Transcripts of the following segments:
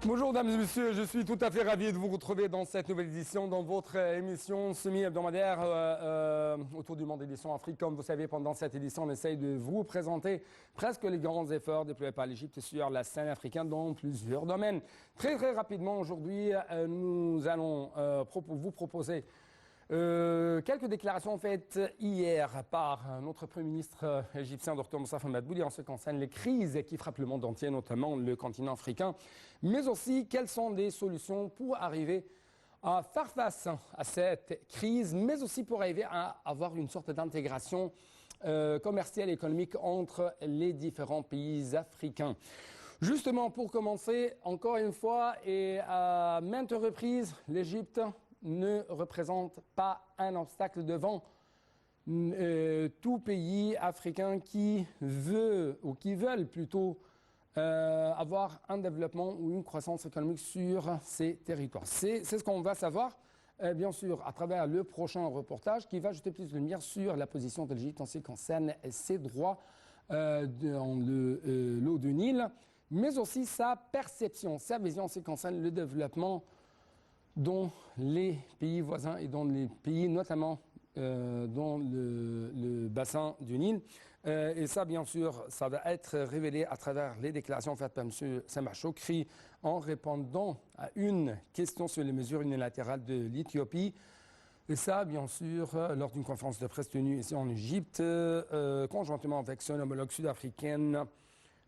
Bonjour mesdames et messieurs, je suis tout à fait ravi de vous retrouver dans cette nouvelle édition, dans votre émission semi-hebdomadaire autour du monde édition Afrique. Comme vous savez, pendant cette édition, on essaye de vous présenter presque les grands efforts déployés par l'Égypte sur la scène africaine dans plusieurs domaines. Très rapidement, aujourd'hui, nous allons vous proposer quelques déclarations faites hier par notre Premier ministre égyptien, Dr Moustapha Madbouli, en ce qui concerne les crises qui frappent le monde entier, notamment le continent africain, mais aussi quelles sont les solutions pour arriver à faire face à cette crise, mais aussi pour arriver à avoir une sorte d'intégration commerciale et économique entre les différents pays africains. Justement, pour commencer, encore une fois et à maintes reprises, l'Égypte ne représente pas un obstacle devant tout pays africain qui veut ou qui veulent plutôt avoir un développement ou une croissance économique sur ces territoires. C'est ce qu'on va savoir, bien sûr, à travers le prochain reportage qui va jeter plus de lumière sur la position de l'Égypte en ce qui concerne ses droits dans l'eau du Nil, mais aussi sa perception, sa vision en ce qui concerne le développement dans les pays voisins et dans les pays notamment dans le bassin du Nil. Et ça, bien sûr, ça va être révélé à travers les déclarations faites par M. Sameh Shoukry en répondant à une question sur les mesures unilatérales de l'Éthiopie. Et ça, bien sûr, lors d'une conférence de presse tenue ici en Égypte, conjointement avec son homologue sud-africaine,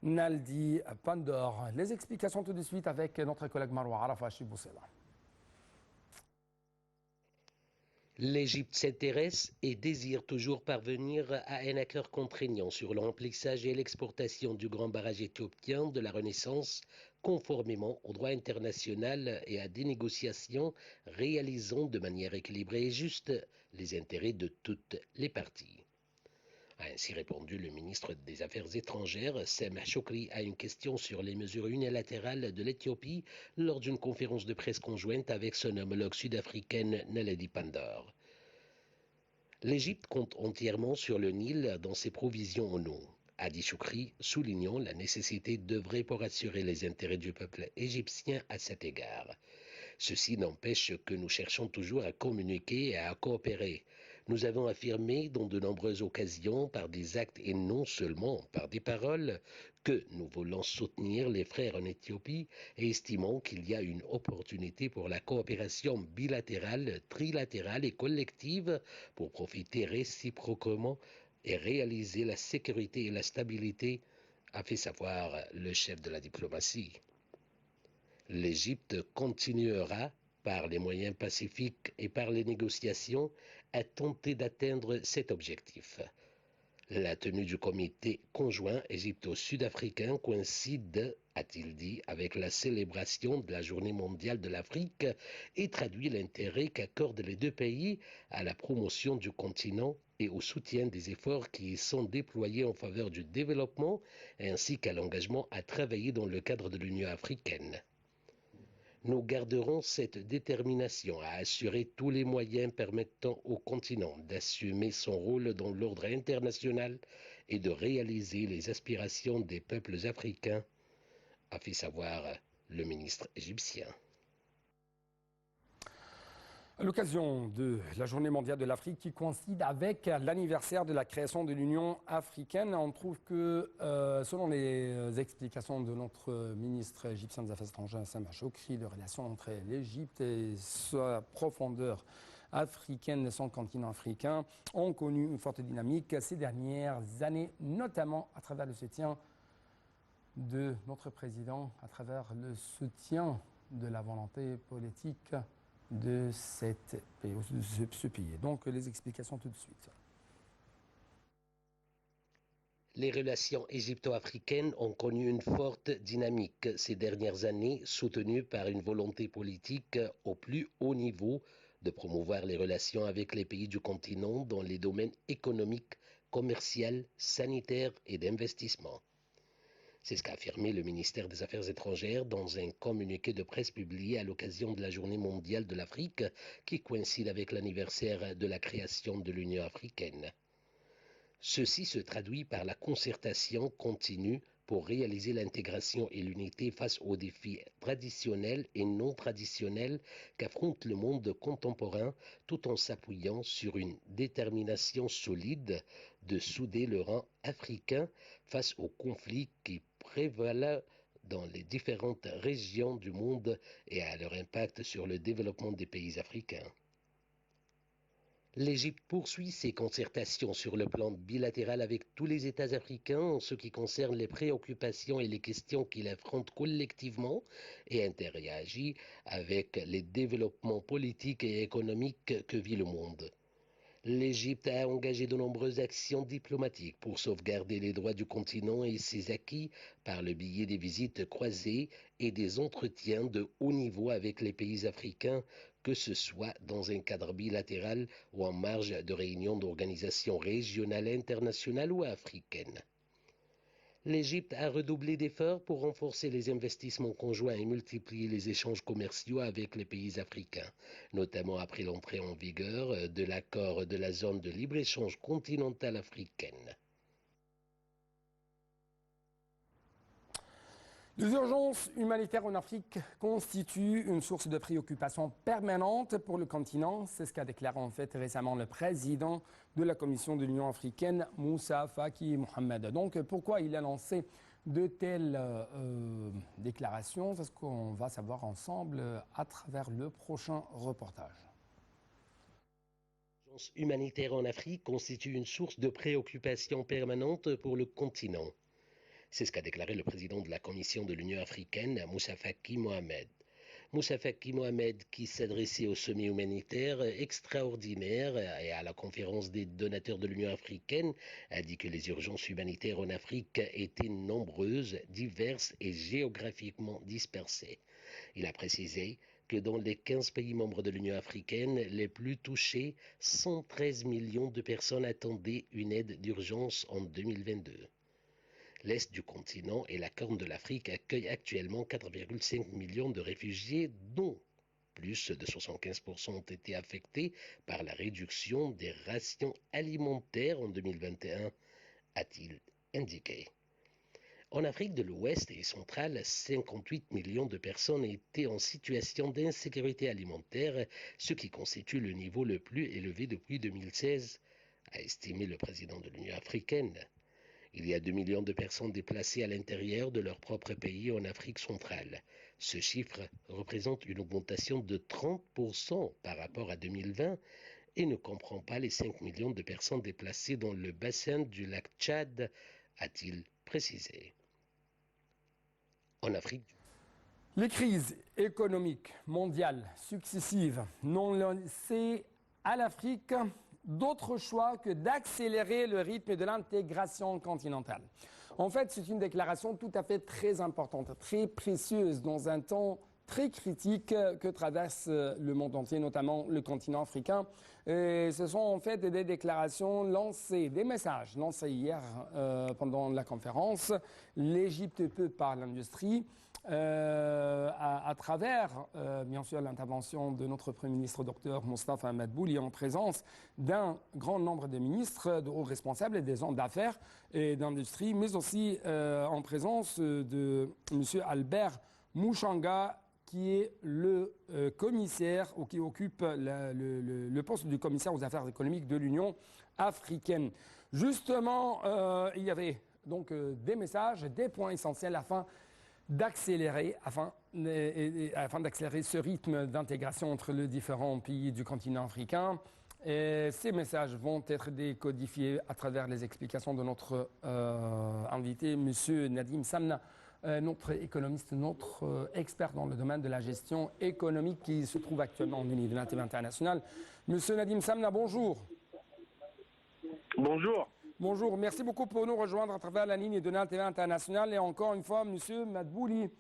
Naldi Pandor. Les explications tout de suite avec notre collègue Marwa Arafa Chiboussela. L'Égypte s'intéresse et désire toujours parvenir à un accord contraignant sur le remplissage et l'exportation du grand barrage éthiopien de la Renaissance, conformément au droit international et à des négociations réalisant de manière équilibrée et juste les intérêts de toutes les parties. A ainsi répondu le ministre des Affaires étrangères, Sameh Shoukry, à une question sur les mesures unilatérales de l'Éthiopie lors d'une conférence de presse conjointe avec son homologue sud-africaine Naledi Pandor. L'Égypte compte entièrement sur le Nil dans ses provisions en eau, a dit Shoukry, soulignant la nécessité d'œuvrer pour assurer les intérêts du peuple égyptien à cet égard. Ceci n'empêche que nous cherchons toujours à communiquer et à coopérer. Nous avons affirmé dans de nombreuses occasions, par des actes et non seulement par des paroles, que nous voulons soutenir les frères en Éthiopie et estimons qu'il y a une opportunité pour la coopération bilatérale, trilatérale et collective pour profiter réciproquement et réaliser la sécurité et la stabilité, a fait savoir le chef de la diplomatie. L'Égypte continuera, par les moyens pacifiques et par les négociations, à tenter d'atteindre cet objectif. La tenue du comité conjoint égypto-sud-africain coïncide, a-t-il dit, avec la célébration de la Journée mondiale de l'Afrique et traduit l'intérêt qu'accordent les deux pays à la promotion du continent et au soutien des efforts qui y sont déployés en faveur du développement ainsi qu'à l'engagement à travailler dans le cadre de l'Union africaine. Nous garderons cette détermination à assurer tous les moyens permettant au continent d'assumer son rôle dans l'ordre international et de réaliser les aspirations des peuples africains, a fait savoir le ministre égyptien. À l'occasion de la Journée mondiale de l'Afrique qui coïncide avec l'anniversaire de la création de l'Union africaine, on trouve que, selon les explications de notre ministre égyptien des Affaires étrangères, Sameh Shoukry, les relations entre l'Égypte et sa profondeur africaine de son continent africain ont connu une forte dynamique ces dernières années, notamment à travers le soutien de notre président, à travers le soutien de la volonté politique de ce pays. Donc, les explications tout de suite. Les relations égypto-africaines ont connu une forte dynamique ces dernières années, soutenues par une volonté politique au plus haut niveau de promouvoir les relations avec les pays du continent dans les domaines économiques, commerciaux, sanitaires et d'investissement. C'est ce qu'a affirmé le ministère des Affaires étrangères dans un communiqué de presse publié à l'occasion de la Journée mondiale de l'Afrique qui coïncide avec l'anniversaire de la création de l'Union africaine. Ceci se traduit par la concertation continue pour réaliser l'intégration et l'unité face aux défis traditionnels et non traditionnels qu'affronte le monde contemporain, tout en s'appuyant sur une détermination solide de souder le rang africain face aux conflits qui prévalent dans les différentes régions du monde et à leur impact sur le développement des pays africains. L'Égypte poursuit ses concertations sur le plan bilatéral avec tous les États africains en ce qui concerne les préoccupations et les questions qu'ils affrontent collectivement et interagit avec les développements politiques et économiques que vit le monde. L'Égypte a engagé de nombreuses actions diplomatiques pour sauvegarder les droits du continent et ses acquis par le biais des visites croisées et des entretiens de haut niveau avec les pays africains, que ce soit dans un cadre bilatéral ou en marge de réunions d'organisations régionales, internationales ou africaines. L'Égypte a redoublé d'efforts pour renforcer les investissements conjoints et multiplier les échanges commerciaux avec les pays africains, notamment après l'entrée en vigueur de l'accord de la zone de libre-échange continentale africaine. Les urgences humanitaires en Afrique constituent une source de préoccupation permanente pour le continent. C'est ce qu'a déclaré en fait récemment le président de la Commission de l'Union africaine, Moussa Faki Mohamed. Donc pourquoi il a lancé de telles déclarations? C'est ce qu'on va savoir ensemble à travers le prochain reportage. L'urgence humanitaire en Afrique constitue une source de préoccupation permanente pour le continent. C'est ce qu'a déclaré le président de la Commission de l'Union africaine, Moussa Faki Mohamed. Moussa Faki Mohamed, qui s'adressait au sommet humanitaire extraordinaire et à la conférence des donateurs de l'Union africaine, a dit que les urgences humanitaires en Afrique étaient nombreuses, diverses et géographiquement dispersées. Il a précisé que dans les 15 pays membres de l'Union africaine les plus touchés, 113 millions de personnes attendaient une aide d'urgence en 2022. L'Est du continent et la Corne de l'Afrique accueillent actuellement 4,5 millions de réfugiés, dont plus de 75% ont été affectés par la réduction des rations alimentaires en 2021, a-t-il indiqué. En Afrique de l'Ouest et centrale, 58 millions de personnes étaient en situation d'insécurité alimentaire, ce qui constitue le niveau le plus élevé depuis 2016, a estimé le président de l'Union africaine. Il y a 2 millions de personnes déplacées à l'intérieur de leur propre pays en Afrique centrale. Ce chiffre représente une augmentation de 30% par rapport à 2020 et ne comprend pas les 5 millions de personnes déplacées dans le bassin du lac Tchad, a-t-il précisé. En Afrique, les crises économiques mondiales successives n'ont laissé à l'Afrique d'autre choix que d'accélérer le rythme de l'intégration continentale. En fait, c'est une déclaration tout à fait très importante, très précieuse dans un temps très critique que traverse le monde entier, notamment le continent africain. Et ce sont en fait des déclarations lancées, des messages lancés hier pendant la conférence. L'Égypte peut par l'industrie. À travers, bien sûr, l'intervention de notre Premier ministre, Dr Moustapha Madbouli, en présence d'un grand nombre de ministres, de hauts responsables et des hommes d'affaires et d'industrie, mais aussi en présence de M. Albert Mouchanga, qui est le commissaire ou qui occupe le poste du commissaire aux affaires économiques de l'Union africaine. Justement, il y avait donc des messages, des points essentiels afin d'accélérer ce rythme d'intégration entre les différents pays du continent africain. Et ces messages vont être décodifiés à travers les explications de notre invité, M. Nadim Samna, notre économiste, notre expert dans le domaine de la gestion économique qui se trouve actuellement en Université internationale. M. Nadim Samna, bonjour. Bonjour. Bonjour, merci beaucoup pour nous rejoindre à travers la ligne de NAL TV International. Et encore une fois, M. Madbouli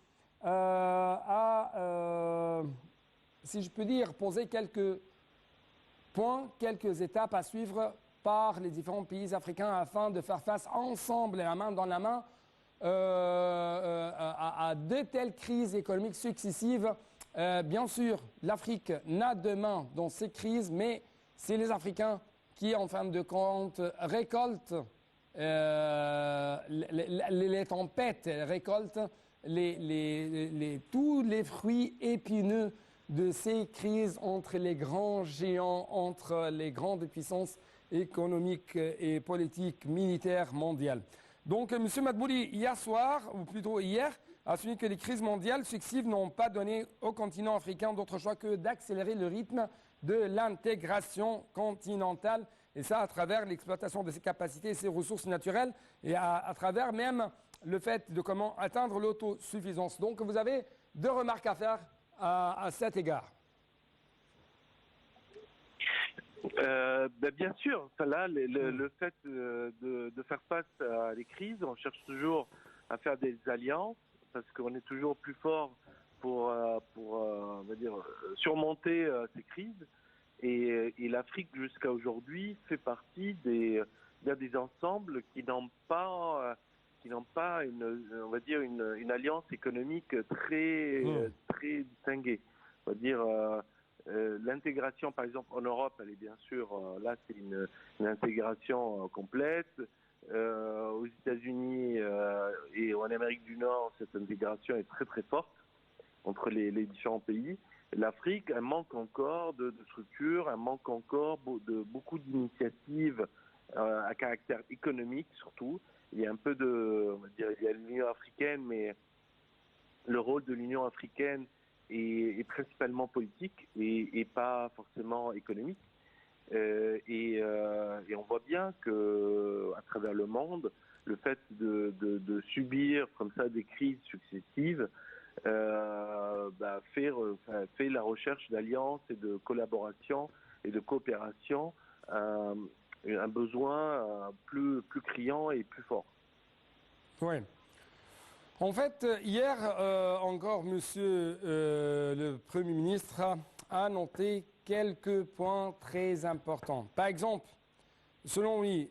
a, si je peux dire, posé quelques points, quelques étapes à suivre par les différents pays africains afin de faire face ensemble, la main dans la main, à de telles crises économiques successives. Bien sûr, l'Afrique n'a de main dans ces crises, mais c'est les Africains qui, en fin de compte, récoltent les tempêtes récoltent tous les fruits épineux de ces crises entre les grands géants, entre les grandes puissances économiques et politiques militaires mondiales. Donc, M. Madbouli, hier soir, ou plutôt hier, a souligné que les crises mondiales successives n'ont pas donné au continent africain d'autre choix que d'accélérer le rythme de l'intégration continentale, et ça à travers l'exploitation de ses capacités et ses ressources naturelles, et à travers même le fait de comment atteindre l'autosuffisance. Donc, vous avez deux remarques à faire à cet égard. Bien sûr, là, le fait de faire face à les crises, on cherche toujours à faire des alliances parce qu'on est toujours plus fort pour on va dire, surmonter ces crises. Et l'Afrique, jusqu'à aujourd'hui, fait partie des ensembles qui n'ont pas on va dire une alliance économique très distinguée. On va dire l'intégration, par exemple, en Europe, elle est bien sûr, là, c'est une intégration complète. Aux États-Unis et en Amérique du Nord, cette intégration est très très forte entre les différents pays. L'Afrique, elle manque encore de structures, elle manque encore de beaucoup d'initiatives à caractère économique surtout. Il y a un peu on va dire, il y a l'Union africaine, mais le rôle de l'Union africaine est principalement politique et pas forcément économique. Et on voit bien que à travers le monde, le fait de subir comme ça des crises successives fait la recherche d'alliances et de collaboration et de coopération un besoin plus criant et plus fort. Oui. En fait, hier encore, Monsieur le Premier ministre a noté quelques points très importants. Par exemple, selon lui,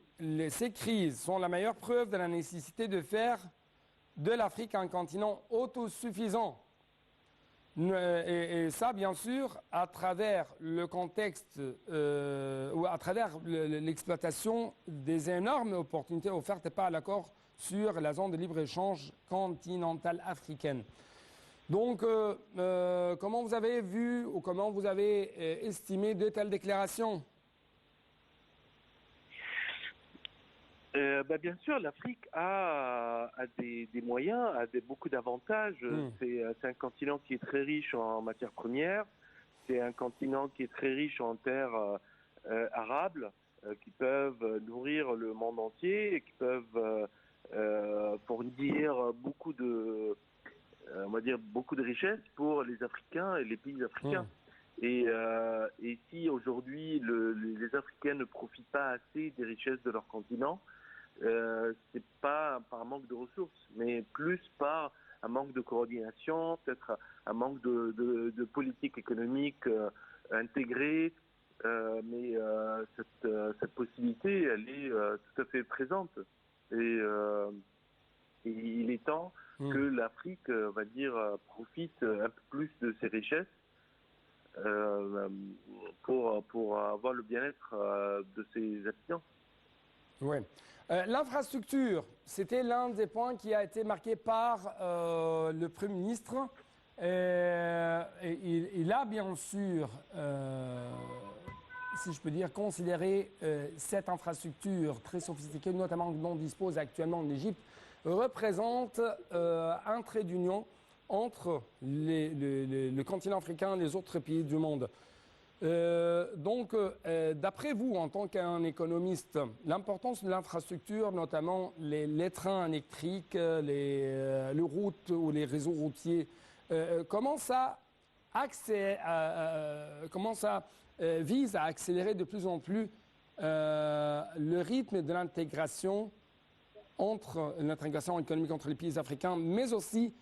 ces crises sont la meilleure preuve de la nécessité de faire de l'Afrique un continent autosuffisant. Et ça, bien sûr, à travers le contexte ou à travers l'exploitation des énormes opportunités offertes par l'accord sur la zone de libre-échange continentale africaine. Donc, comment vous avez vu ou comment vous avez estimé de telles déclarations? Bien sûr, l'Afrique a des moyens, a beaucoup d'avantages. C'est un continent qui est très riche en matières premières. C'est un continent qui est très riche en terres arables qui peuvent nourrir le monde entier et qui peuvent fournir beaucoup de richesses pour les Africains et les pays africains. Et si aujourd'hui les Africains ne profitent pas assez des richesses de leur continent, c'est pas par manque de ressources, mais plus par un manque de coordination, peut-être un manque de politique économique intégrée. Mais cette possibilité, elle est tout à fait présente. Et il est temps que l'Afrique, on va dire, profite un peu plus de ses richesses pour avoir le bien-être de ses habitants. Oui. L'infrastructure, c'était l'un des points qui a été marqué par le Premier ministre. Il a bien sûr, si je peux dire, considéré cette infrastructure très sophistiquée, notamment dont dispose actuellement l'Égypte, représente un trait d'union entre le continent africain et les autres pays du monde. Donc, d'après vous, en tant qu'un économiste, l'importance de l'infrastructure, notamment les trains électriques, les routes ou les réseaux routiers, comment ça vise à accélérer de plus en plus le rythme de l'intégration économique entre les pays africains, mais aussi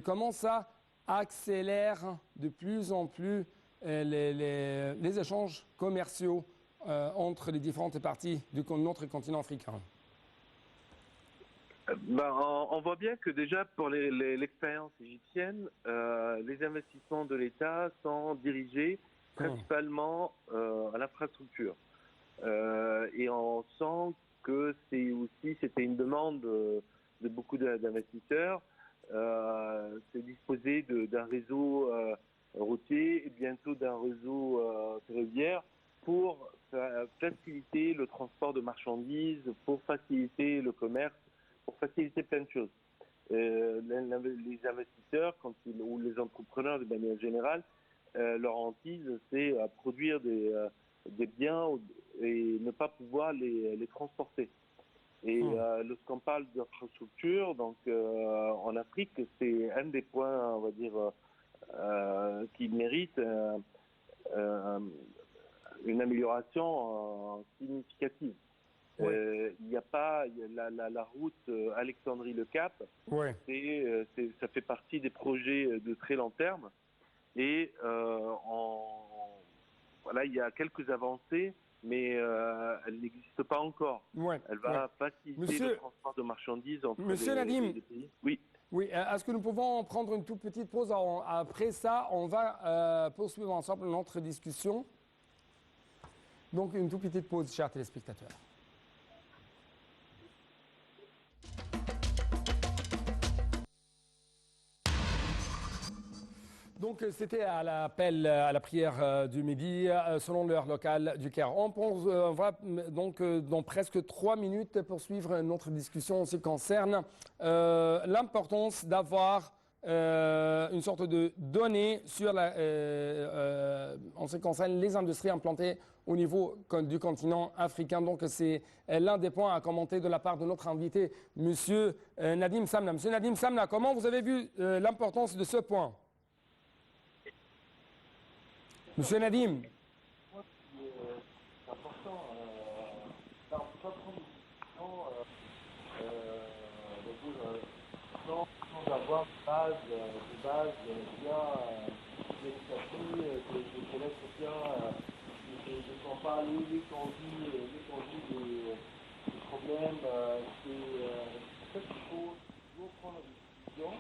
comment ça accélère de plus en plus les échanges commerciaux entre les différentes parties de notre continent africain? On voit bien que déjà pour l'expérience égyptienne, les investissements de l'État sont dirigés principalement à l'infrastructure. Et on sent que c'était une demande de beaucoup d'investisseurs. C'est disposer d'un réseau routier et bientôt d'un réseau ferroviaire pour faciliter le transport de marchandises, pour faciliter le commerce, pour faciliter plein de choses. Les investisseurs ou les entrepreneurs de manière générale, leur hantise, c'est produire des biens et ne pas pouvoir les transporter. Et lorsqu'on parle d'infrastructure, donc en Afrique, c'est un des points, on va dire, qui mérite une amélioration significative. Oui. Il n'y a pas la route Alexandrie-Le Cap, oui. Ça fait partie des projets de très long terme. Et voilà, il y a quelques avancées, mais elle n'existe pas encore. Ouais, elle va faciliter le transport de marchandises entre les pays. Oui. Oui, est-ce que nous pouvons prendre une toute petite pause? Après ça, on va poursuivre ensemble notre discussion. Donc, une toute petite pause, chers téléspectateurs. Donc, c'était à l'appel à la prière du midi, selon l'heure locale du Caire. On va donc, dans presque 3 minutes, poursuivre notre discussion en ce qui concerne l'importance d'avoir une sorte de données sur en ce qui concerne les industries implantées au niveau du continent africain. Donc, c'est l'un des points à commenter de la part de notre invité, M. Nadim Samna. M. Nadim Samna, comment vous avez vu l'importance de ce point? Monsieur Nadim. C'est important. On ne peut pas prendre une décision sans avoir des bases bien établies, de connaître bien, de s'en parler, l'étendue des problèmes. C'est ça qu'il faut toujours prendre une décision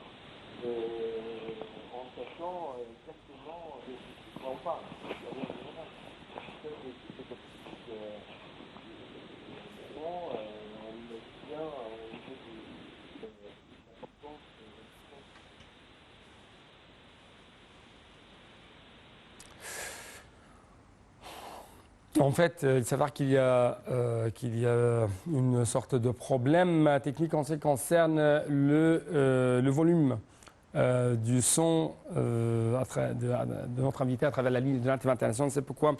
en sachant exactement on parle. En fait, il s'avère qu'il y a une sorte de problème technique en ce qui concerne le volume du son de notre invité à travers la ligne de l'Internet international. C'est pourquoi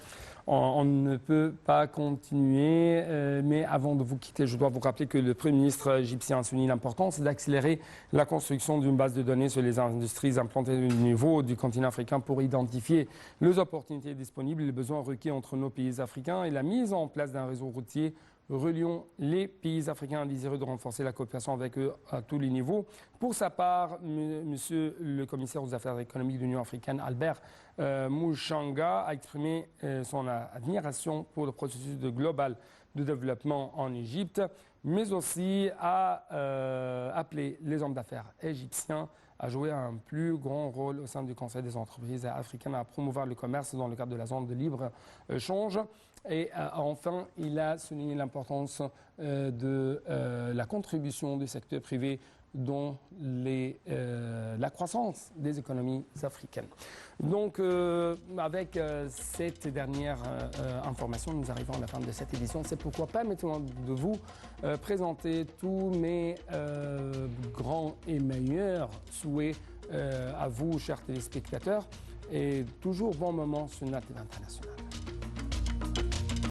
on ne peut pas continuer. Mais avant de vous quitter, je dois vous rappeler que le Premier ministre égyptien a souligné l'importance d'accélérer la construction d'une base de données sur les industries implantées au niveau du continent africain pour identifier les opportunités disponibles et les besoins requis entre nos pays africains et la mise en place d'un réseau routier relions les pays africains désireux de renforcer la coopération avec eux à tous les niveaux. Pour sa part, Monsieur le commissaire aux affaires économiques de l'Union africaine, Albert Mouchanga, a exprimé son admiration pour le processus global de développement en Égypte, mais aussi a appelé les hommes d'affaires égyptiens à jouer un plus grand rôle au sein du Conseil des entreprises africaines, à promouvoir le commerce dans le cadre de la zone de libre-échange. Et enfin, il a souligné l'importance de la contribution du secteur privé dans la croissance des économies africaines. Donc, avec cette dernière information, nous arrivons à la fin de cette édition. C'est pourquoi permettez-moi de vous présenter tous mes grands et meilleurs souhaits à vous, chers téléspectateurs, et toujours bon moment sur l'Internet international.